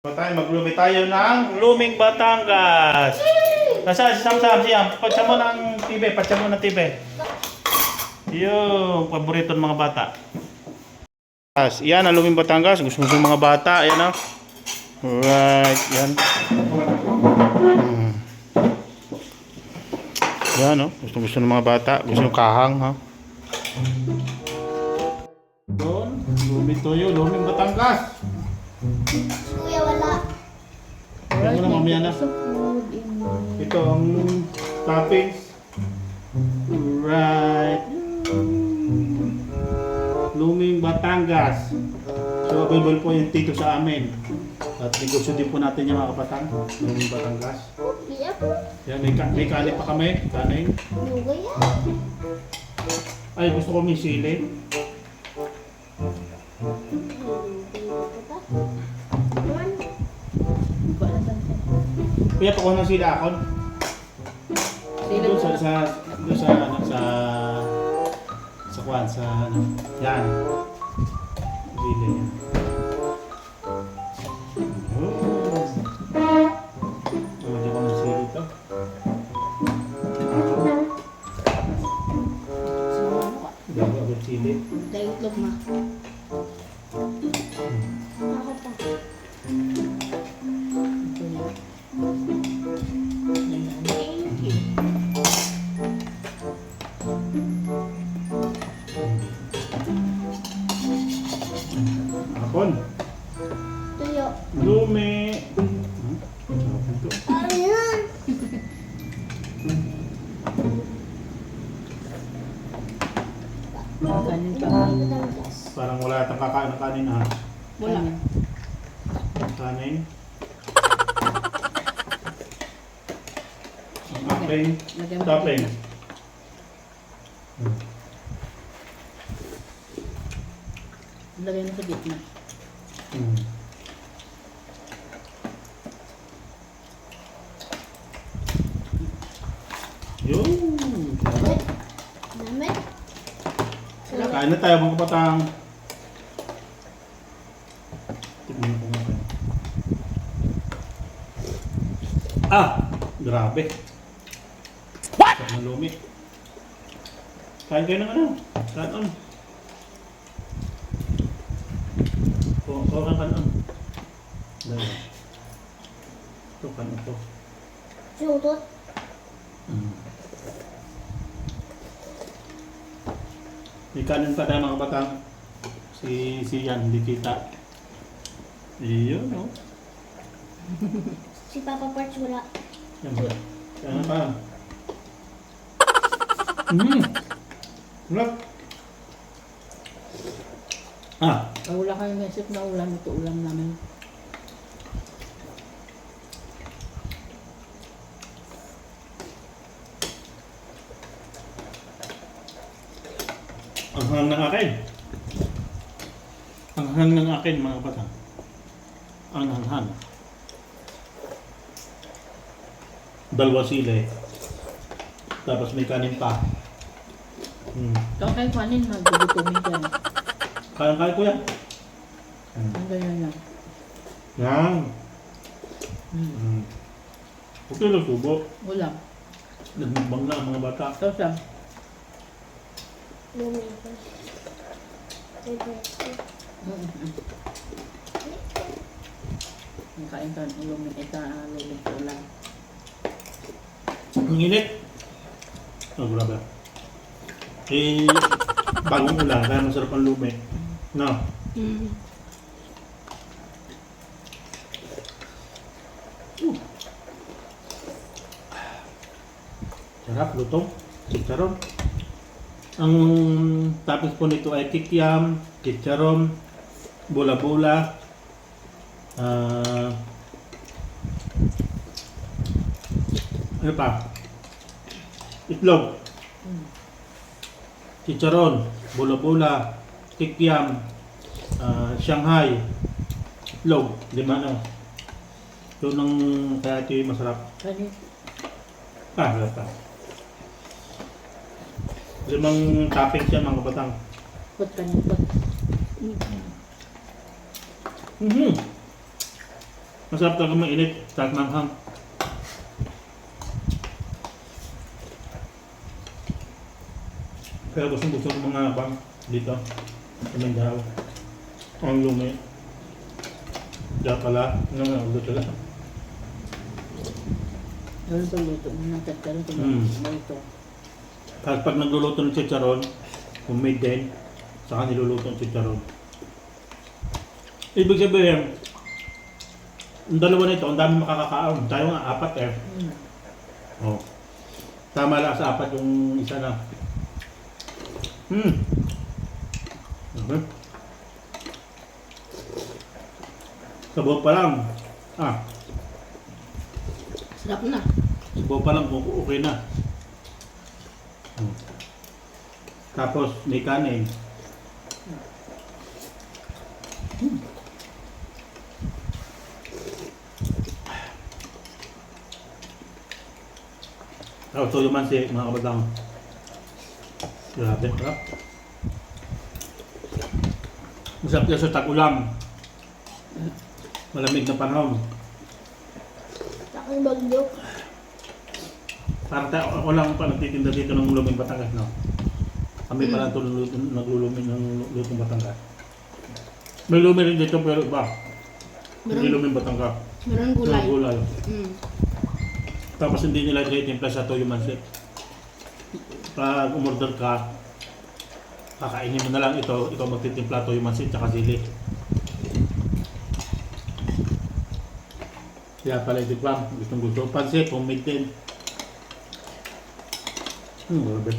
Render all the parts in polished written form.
Maglumi tayo ng Luming Batangas. Nasa si Sam siya. Patsa mo ng TV. Patsa mo ng TV. Yung paborito ng mga bata. Yan ang Luming Batangas. Gusto ng mga bata. Ayan o. Alright. Yan. Yan o. Gusto ng mga bata. Gusto ng kahang ha. Doon. Luming toyo. Luming Batangas. Kuya, wala. Kaya mo na mamaya na. Ito ang toppings. Right. Luming Batangas. So available po yung dito sa amin. At negosyo din po natin yung mga kapatang. Luming Batangas. Kuya, Yan, may kanin pa kami. Kanin. lugay yan. Ay, gusto ko may sili. Kuya, pakuha ng sili akon. Doon sa kwan, sa ano. Yan. Sili yan. Medyo ko ng sili ito. Gago agad sili. Dahil itlog ma. Ako pa. Akon. Tuyo. Lumi. Ayan. Kanin pa. Batangas. Parang wala tang kakain ng kanin ha. Wala. Kanin. Ang aking Lagyan mo topping. dito. Lagyan mo sa gitna. Mm. Yun. Sarap. Dami. Kain na tayo mga kapatang. Tignan ko nga kayo. Grabe. What? Sarap na lumi. Kain kayo ng ano? Kanon. Kuha kang kanon. Dahil. Ito kanon to. Sutot. May kanin pa tayo mga batang. Si Yan, hindi kita. Iyon, no? Si Papa Parts wala. Yan ba? Yan pa. Wala. Wala kayo mesip na ulam. Ito ulam namin. Ang hang ng akin. Ang hang ng akin, mga batang. Ang hang. Dalawa sila eh. Tapos may kanin pa. Ikaw kayo kanin, magbubutumin ka. Kaya ko yan. Ang ganyan lang. Yan. Okay lang subo. Ulam. Nagmukbang na ang mga bata. Ito siya. Lumi. Favorite. Ang kain ka ng ulam. Ito ulam sa ulam. Ang init. Grabe. Eh, bagong ulan, kaya masarap ang lumi. No? Sarap, lutong. Chicharon. Ang toppings po nito ay kikiam, chicharon, bula-bula, ano pa? Itlog. Chicharon, bula-bula, kikiam, Shanghai, itlog, lima na. Ito nang kaya ito yung masarap. Kanin. Wala pa. Limang toppings yan mga kapatang. Put kanin, put. Masarap talaga mainit. Sarap manghang. Kaya gusto ko mga bang dito. Kumandaw. Ang lumi. Diyan pala. Ano nga gusto lang. Ano ito luto mo ng tataro? Ito. Kahit pag nagluluto ng chicharon, homemade din, saka niluluto ng chicharon. Ibig sabihin, ang dalawa nito, ang dami makakakaon. Tayo nga, 4 eh. Oh. Tama lang sa 4 yung isa na. Okay. Sabaw pa lang. Sarap na. Sabaw pa lang, okay na. Tapos may kanin. Toyo mansi, mga kabatang. Grabe, sarap. Masarap yan sa tag-ulam. Malamig na panahon. Takang bagyo. Parang ako lang pa nagtitinda dito ng luming Batangas, no? Kami pala ito naglulumi ng lutong Batangas. May lumi rin dito pero iba. Hindi luming Batangas. Meron gulay. May gulay. Tapos hindi nila tinitimpla sa toyo mansi. Pag umorder ka, kakainin mo na lang ito. Ikaw magtitimpla toyo mansi tsaka sili. Kaya pala ito pa, gustong gusto. Pansit, homemade din. Grabe.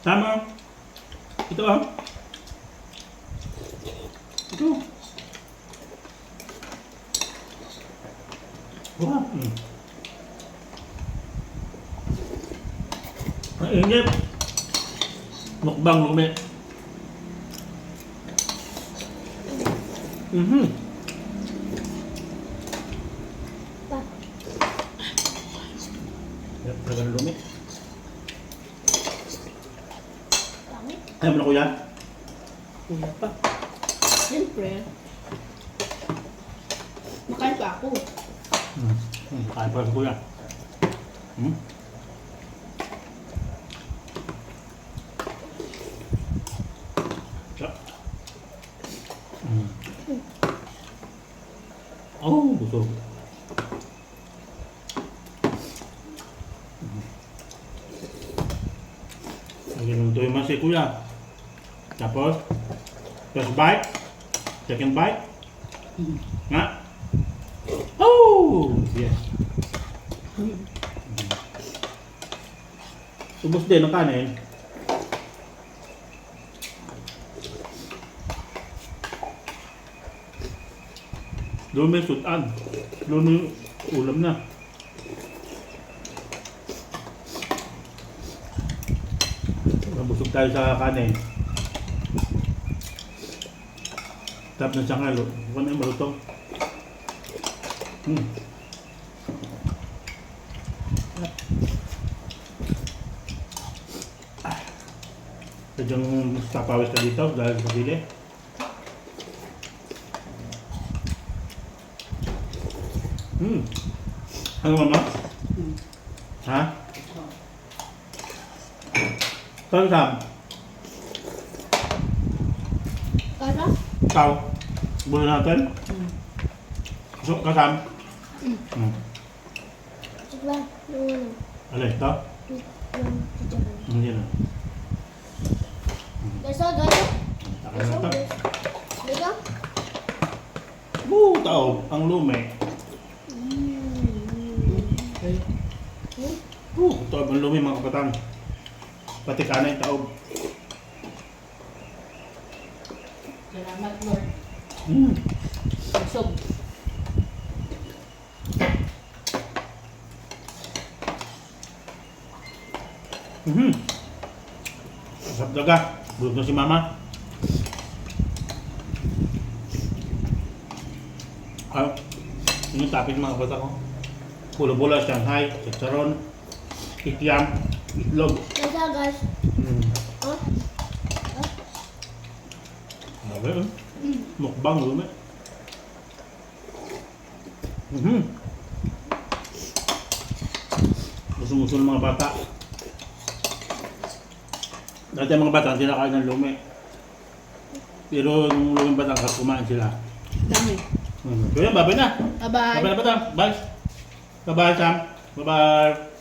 Tama. Ito ah. Ito. Wow. Ang init. Mukbang lumi. Pa. Talagang lumi. Pangit. Ayaw mo na kuya? Kuya pa. Siyempre. Makain pa ako. Kaya pa sa kuya. Oh, busog. Lagyan ng toyo man si kuya. Tapos, first bite, second bite. Nga. Oh! Yes. Ubus din ang kanin. Doon may sutan. Doon may ulam na. Nabusog tayo sa kanin. Tap na siyang halo. Kung ano yung malutong. Sadyang tapawis ka dito dahil sa sili. Ano mama? Ha? Saan Sam? Kara? Ikaw? Bulo natin? So, kasam? Diba? Yung Alay, ito? yung chicharon. Hindi na. Gaso, gaso. Taka na ito. Diba? Taob. Ang lumi. Taob ang lumi mga kapatang. Pati kanay taob. Salamat, Lord. Busog. Masarap daga. Bulog na si mama. Yung topping mga kapatang ko. Pulo-bola, Shanghai, chicharon, Kikiam. Itlog. Nasa guys. Oh? Sabi eh. Mukbang lumi. Gusto ng mga bata. Dati ang mga bata, hindi nakain ng lumi. Pero nung luming bata, kumain sila. Dami. Kaya, babay na. Bye-bye. Babay na bata. Bye. Bye-bye, Sam. Bye-bye.